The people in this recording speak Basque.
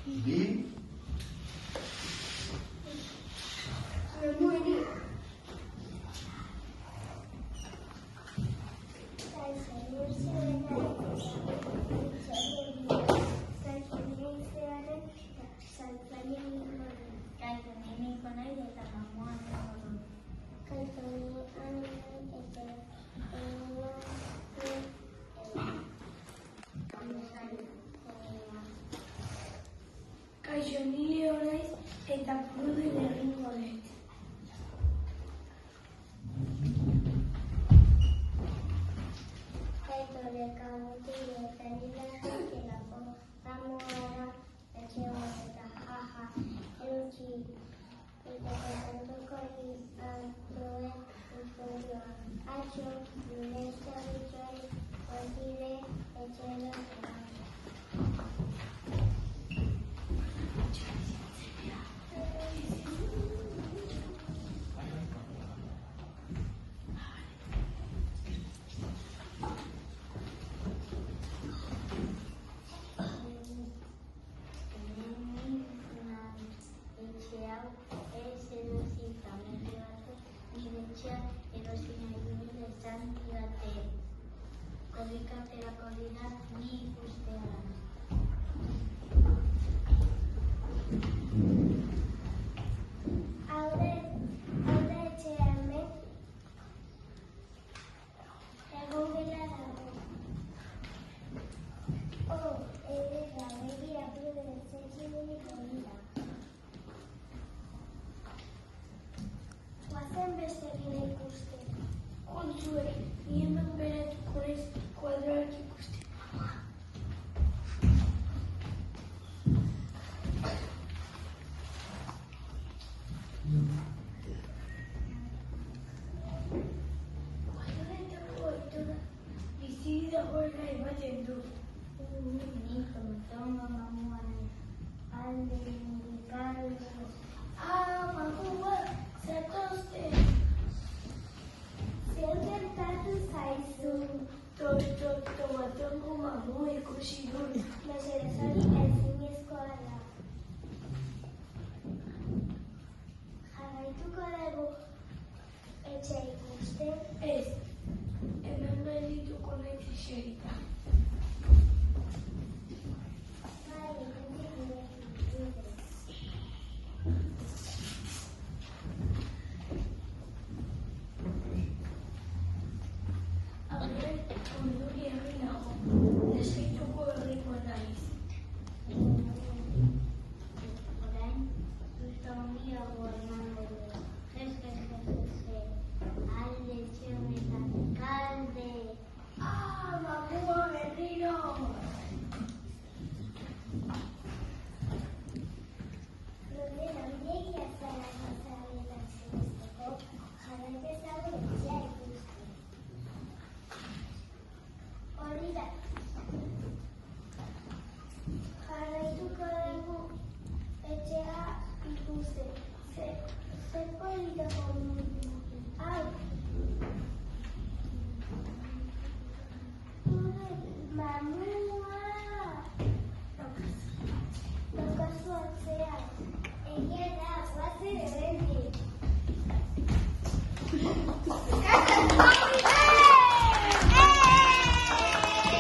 Bi. Kaixo, ni Leo naiz eta pudel egingo dut. Etorreka mutil eta nila jakelako damoara etxe bat eta jaja eutxi eta kantuko antoen ikundioa. Atxo, nesta bitxoi, kontide etxero eta. Korrikaterako dira ni ikusteara. Haude etxea hemen egon gela dago. Ederra, begira pudel etxekidenik onira. Guazen beste